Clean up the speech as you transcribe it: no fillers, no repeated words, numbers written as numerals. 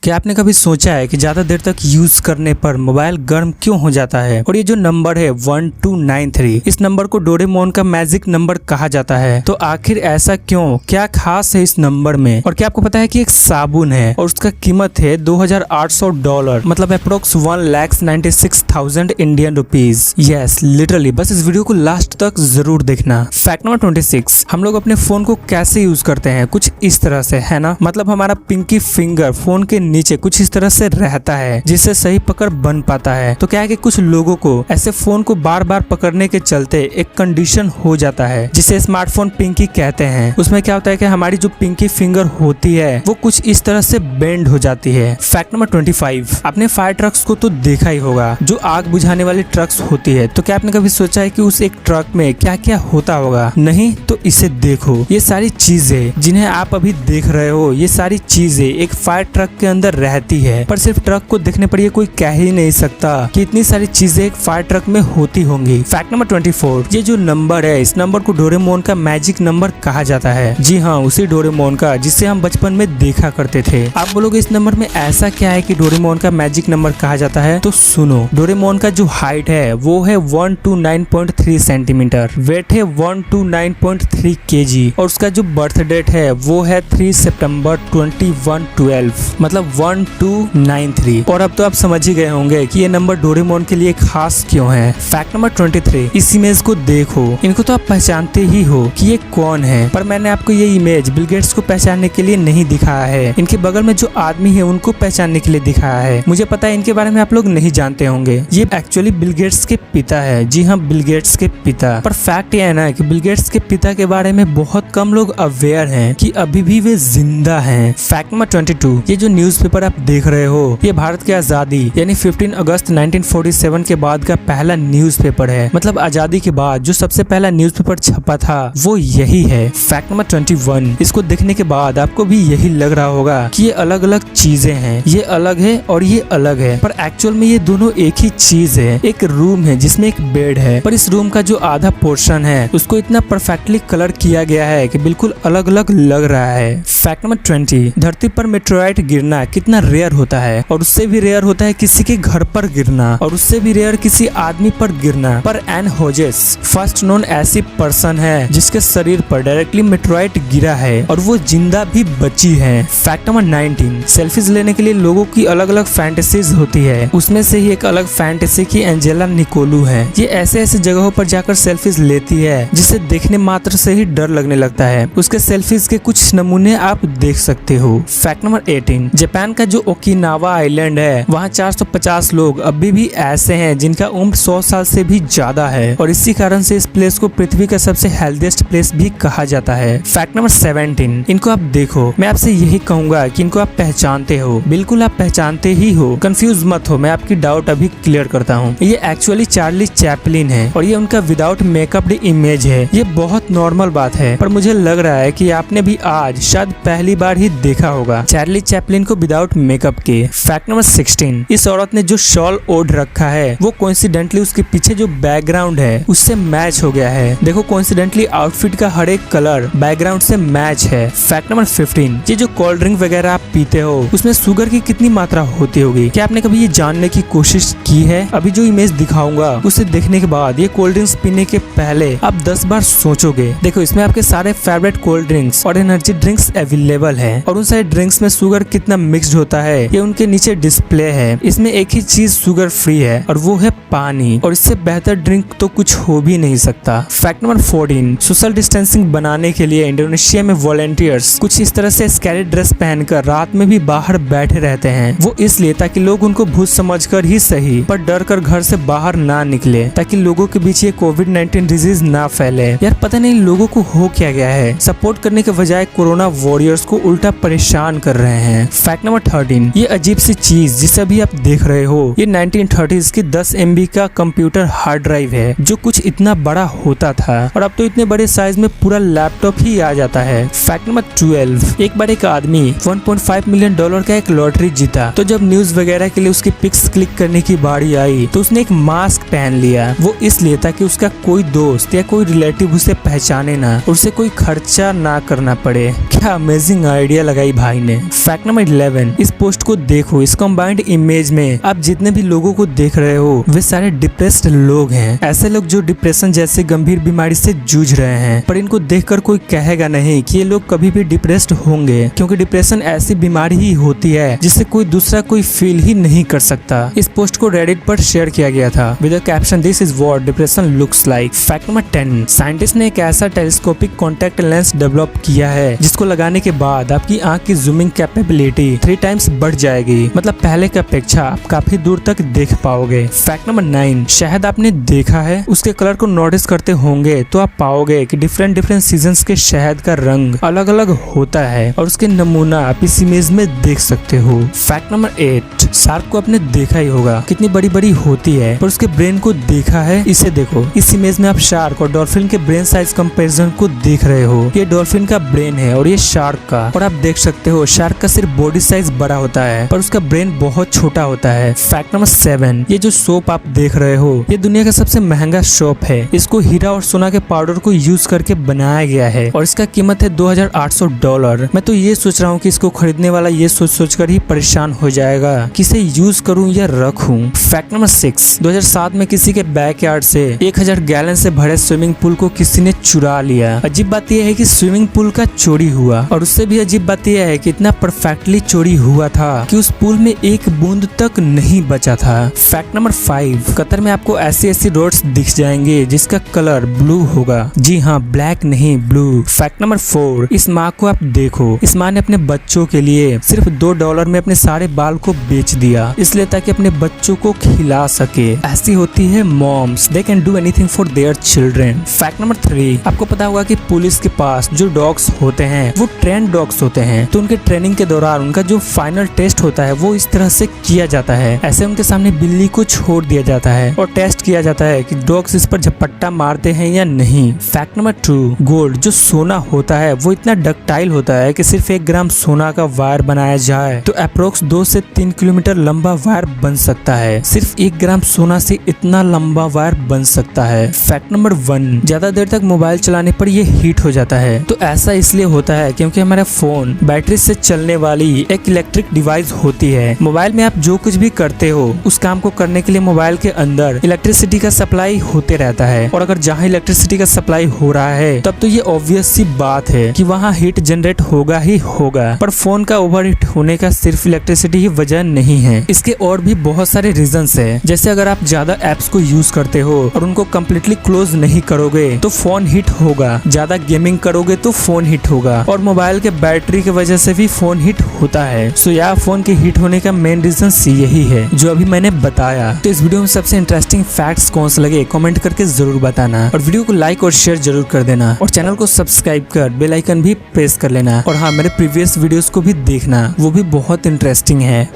क्या आपने कभी सोचा है कि ज्यादा देर तक यूज करने पर मोबाइल गर्म क्यों हो जाता है? और ये जो नंबर है 1293, इस नंबर को डोरेमोन का मैजिक नंबर कहा जाता है। तो आखिर ऐसा क्यों, क्या खास है इस नंबर में? और क्या आपको पता है कि एक साबुन है और उसका कीमत है $2800, मतलब approx 1,96,000 Indian rupees. Yes, literally. बस इस वीडियो को लास्ट तक जरूर देखना। फैक्ट नंबर 26, हम लोग अपने फोन को कैसे यूज करते हैं? कुछ इस तरह से, है ना? मतलब हमारा पिंकी फिंगर फोन के नीचे कुछ इस तरह से रहता है जिससे सही पकड़ बन पाता है। तो क्या है कि कुछ लोगों को ऐसे फोन को बार बार पकड़ने के चलते एक कंडीशन हो जाता है जिसे स्मार्टफोन पिंकी कहते हैं। उसमें क्या होता है कि हमारी जो पिंकी फिंगर होती है वो कुछ इस तरह से बेंड हो जाती है। फैक्ट नंबर 25, आपने फायर ट्रक्स को तो देखा ही होगा, जो आग बुझाने वाली ट्रक्स होती है। तो क्या आपने कभी सोचा है कि उस एक ट्रक में क्या क्या होता होगा? नहीं तो इसे देखो। ये सारी चीजें जिन्हें आप अभी देख रहे हो, ये सारी चीजें एक फायर ट्रक के अंदर रहती है। पर सिर्फ ट्रक को देखने पर ये कोई कह ही नहीं सकता कि इतनी सारी चीजें एक फायर ट्रक में होती होंगी। फैक्ट नंबर 24, ये जो नंबर है, इस नंबर को डोरेमोन का मैजिक नंबर कहा जाता है। जी हाँ, उसी डोरेमोन का जिसे हम बचपन में देखा करते थे। आप बोलोगे इस नंबर में ऐसा क्या है कि डोरेमोन का मैजिक नंबर कहा जाता है? तो सुनो, डोरेमोन का जो हाइट है वो है 129.3 सेंटीमीटर, वेट है 129.3 kg और उसका जो बर्थ डेट है वो है 3 सितंबर 2112, मतलब 1293। और अब तो आप समझ ही गए होंगे कि ये नंबर डोरेमोन के लिए खास क्यों है। फैक्ट नंबर 23, इस इमेज को देखो, इनको तो आप पहचानते ही हो कि ये कौन है, पर मैंने आपको ये इमेज बिल गेट्स को पहचानने के लिए नहीं दिखाया है। इनके बगल में जो आदमी है उनको पहचानने के लिए दिखाया है। मुझे पता है इनके बारे में आप लोग नहीं जानते होंगे। ये एक्चुअली बिल गेट्स के पिता है। जी हाँ, बिल गेट्स के पिता। पर फैक्ट ये है ना कि बिल गेट्स के पिता के बारे में बहुत कम लोग अवेयर हैं कि अभी भी वे जिंदा हैं। फैक्ट नंबर 22, ये जो न्यूज़पेपर आप देख रहे हो, ये भारत की आजादी यानी 15 अगस्त 1947 के बाद का पहला न्यूज़पेपर है। मतलब आजादी के बाद जो सबसे पहला न्यूज़पेपर छपा था वो यही है। फैक्ट नंबर 21, इसको देखने के बाद आपको भी यही लग रहा होगा कि ये अलग अलग चीजें हैं, ये अलग है और ये अलग है, पर एक्चुअल में ये दोनों एक ही चीज है। एक रूम है जिसमें एक बेड है, पर इस रूम का जो आधा पोर्शन है उसको इतना परफेक्टली कलर किया गया है कि बिल्कुल अलग अलग लग रहा है। फैक्ट नंबर 20, धरती पर मेटेओराइट गिरना कितना रेयर होता है, और उससे भी रेयर होता है किसी के घर पर गिरना, और उससे भी रेयर किसी आदमी पर गिरना। पर एन होजेस फर्स्ट नोन ऐसी पर्सन है जिसके शरीर पर डायरेक्टली मेटेओराइट गिरा है और वो जिंदा भी बची है। फैक्ट नंबर 19, सेल्फीज लेने के लिए लोगों की अलग अलग फैंटेसीज होती है। उसमें से ही एक अलग फैंटेसी की एंजेला निकोलू है। ये ऐसे ऐसे जगहों पर जाकर सेल्फीज लेती है जिसे देखने मात्र से ही डर लगने लगता है। उसके सेल्फीज के कुछ नमूने आप देख सकते हो। फैक्ट नंबर 18, जापान का जो ओकिनावा आइलैंड है वहाँ 450 लोग अभी भी ऐसे हैं जिनका उम्र 100 साल से भी ज्यादा है, और इसी कारण से इस प्लेस को पृथ्वी का सबसे हेल्दीएस्ट प्लेस भी कहा जाता है। फैक्ट नंबर 17, इनको आप देखो, मैं आपसे यही कहूंगा कि इनको आप पहचानते हो। बिल्कुल आप पहचानते ही हो, कंफ्यूज मत हो, मैं आपकी डाउट अभी क्लियर करता हूँ। ये एक्चुअली चार्ली चैपलिन है और ये उनका विदाउट मेकअप इमेज है। ये बहुत नॉर्मल बात है, पर मुझे लग रहा है कि आपने भी आज शायद पहली बार ही देखा होगा चार्ली चैपलिन को विदाउट मेकअप के। फैक्ट नंबर 16, इस औरत ने जो शॉल ओढ़ रखा है वो कोइंसिडेंटली उसके पीछे जो बैकग्राउंड है उससे मैच हो गया है। देखो, कोइंसिडेंटली आउटफिट का हर एक कलर बैकग्राउंड से मैच है। फैक्ट नंबर 15, ये जो कोल्ड ड्रिंक वगैरह आप पीते हो उसमें शुगर की कितनी मात्रा होती होगी? क्या आपने कभी ये जानने की कोशिश की है? अभी जो इमेज दिखाऊंगा उसे देखने के बाद ये कोल्ड ड्रिंक्स पीने के पहले आप 10 बार सोचोगे। देखो, इसमें आपके सारे फेवरेट कोल्ड ड्रिंक्स और एनर्जी ड्रिंक्स अवेलेबल है, और उन सारे ड्रिंक्स में शुगर कितना मिक्स्ड होता है ये उनके नीचे डिस्प्ले है। इसमें एक ही चीज शुगर फ्री है और वो है पानी, और इससे बेहतर ड्रिंक तो कुछ हो भी नहीं सकता। फैक्ट नंबर 14, सोशल डिस्टेंसिंग बनाने के लिए इंडोनेशिया में वॉलंटियर्स कुछ इस तरह से स्कैरी ड्रेस पहनकर रात में भी बाहर बैठे रहते हैं। वो इसलिए ताकि लोग उनको भूत समझकर ही सही पर डर कर घर से बाहर ना निकले, ताकि लोगों के बीच ये कोविड-19 डिजीज ना फैले। यार पता नहीं लोगों को हो क्या गया है, सपोर्ट करने के बजाय कोरोना वॉरियर्स को उल्टा परेशान कर रहे हैं। फैक्ट नंबर 13, ये अजीब सी चीज जिसे अभी आप देख रहे हो, ये 1930s की 10 MB का कंप्यूटर हार्ड ड्राइव है जो कुछ इतना बड़ा होता था, और अब तो इतने बड़े साइज में पूरा लैपटॉप ही आ जाता है। फैक्ट नंबर 12, एक बार एक आदमी $1.5 मिलियन का एक लॉटरी जीता, तो जब न्यूज वगैरह के लिए उसकी पिक्स क्लिक करने की बारी आई तो उसने एक मास्क पहन लिया। वो इसलिए ताकि उसका कोई दोस्त या कोई रिलेटिव उसे पहचाने ना, उसे कोई खर्चा ना करना पड़े। क्या अमेजिंग आइडिया लगाई भाई ने। फैक्ट नंबर 11, 7 इस पोस्ट को देखो। इस कंबाइंड इमेज में आप जितने भी लोगों को देख रहे हो वे सारे डिप्रेस्ड लोग हैं। ऐसे लोग जो डिप्रेशन जैसे गंभीर बीमारी से जूझ रहे हैं, पर इनको देखकर कोई कहेगा नहीं कि ये लोग कभी भी डिप्रेस्ड होंगे, क्योंकि डिप्रेशन ऐसी बीमारी ही होती है जिससे कोई दूसरा कोई फील ही नहीं कर सकता। इस पोस्ट को रेडिट पर शेयर किया गया था with the caption this is what depression looks like. Fact number 10, scientist ने एक ऐसा टेलीस्कोपिक कॉन्टैक्ट लेंस डेवलप किया है जिसको लगाने के बाद आपकी आंख की जूमिंग कैपेबिलिटी 3 टाइम्स बढ़ जाएगी। मतलब पहले की अपेक्षा आप काफी दूर तक देख पाओगे। फैक्ट नंबर 9, शहद आपने देखा है, उसके कलर को नोटिस करते होंगे तो आप पाओगे कि डिफरेंट सीजन्स के शहद का रंग अलग अलग होता है और उसके नमूना आप इस इमेज में देख सकते हो। फैक्ट नंबर 8, शार्क को आपने देखा ही होगा, कितनी बड़ी बड़ी होती है, पर उसके ब्रेन को देखा है? इसे देखो, इस इमेज में आप शार्क और डॉल्फिन के ब्रेन साइज कंपैरिजन को देख रहे हो। ये डॉल्फिन का ब्रेन है और ये शार्क का, और आप देख सकते हो शार्क का सिर्फ बॉडी साइज बड़ा होता है पर उसका ब्रेन बहुत छोटा होता है। फैक्ट नंबर 7, ये जो सोप आप देख रहे हो ये दुनिया का सबसे महंगा सोप है। इसको हीरा और सोना के पाउडर को यूज करके बनाया गया है और इसका कीमत है $2800। मैं तो ये सोच रहा हूँ कि इसको खरीदने वाला ये सोच कर ही परेशान हो जाएगा कि इसे यूज करूँ या रखूं। फैक्ट नंबर 6, 2007 में किसी के बैकयार्ड से 1000 गैलन से भरे स्विमिंग पूल को किसी ने चुरा लिया। अजीब बात यह है कि स्विमिंग पूल का चोरी हुआ, और उससे भी अजीब बात यह है कि इतना परफेक्टली चोरी हुआ था कि उस पूल में एक बूंद तक नहीं बचा था। फैक्ट नंबर 5, कतर में आपको ऐसी रोड्स दिख जाएंगे जिसका कलर ब्लू होगा। जी हाँ, ब्लैक नहीं, ब्लू। फैक्ट नंबर 4, इस माँ को आप देखो, इस माँ ने अपने बच्चों के लिए सिर्फ $2 में अपने सारे बाल को बेच दिया, इसलिए ताकि अपने बच्चों को खिला सके। ऐसी होती है moms, they can do anything for their children. Fact number 3, आपको पता होगा कि पुलिस के पास जो डॉग्स होते हैं वो ट्रेन डॉग्स होते हैं, तो उनके ट्रेनिंग के दौरान उनका जो फाइनल टेस्ट होता है वो इस तरह से किया जाता है। ऐसे उनके सामने बिल्ली को छोड़ दिया जाता है और टेस्ट किया जाता है कि डॉग्स इस पर झपट्टा मारते हैं या नहीं। फैक्ट नंबर 2, गोल्ड जो सोना होता है वो इतना डक्टाइल होता है कि सिर्फ 1 ग्राम सोना का वायर बनाया जाए तो अप्रोक्स 2 से 3 किलोमीटर लंबा वायर बन सकता है। सिर्फ 1 ग्राम सोना से इतना लंबा वायर बन सकता है। फैक्ट नंबर 1, ज्यादा देर तक मोबाइल चलाने पर ये हीट हो जाता है। तो ऐसा इसलिए होता है क्योंकि हमारा फोन बैटरी से चलने वाली एक इलेक्ट्रिक डिवाइस होती है। मोबाइल में आप जो कुछ भी करते हो उस काम को करने के लिए मोबाइल के अंदर इलेक्ट्रिसिटी का सप्लाई होते रहता है, और अगर जहाँ इलेक्ट्रिसिटी का सप्लाई हो रहा है तब तो ये ऑब्वियस सी बात है कि वहाँ हीट जनरेट होगा ही होगा। पर फोन का ओवरहीट होने का सिर्फ इलेक्ट्रिसिटी ही वजह नहीं है, इसके और भी बहुत सारे रीजंस है। जैसे अगर आप ज्यादा एप्स को यूज करते हो और उनको कम्प्लीटली क्लोज नहीं करोगे तो फोन हीट होगा, ज्यादा गेमिंग करोगे तो फोन हीट होगा, और मोबाइल के बैटरी की वजह से भी फोन हीट होता है। सो यार, फोन के हीट होने का मेन रीजन यही है जो अभी मैंने बताया। तो इस वीडियो में सबसे इंटरेस्टिंग फैक्ट्स कौन से लगे कमेंट करके जरूर बताना, और वीडियो को लाइक और शेयर जरूर कर देना, और चैनल को सब्सक्राइब कर बेल आइकन भी प्रेस कर लेना। और हाँ, मेरे प्रीवियस वीडियोस को भी देखना, वो भी बहुत इंटरेस्टिंग है।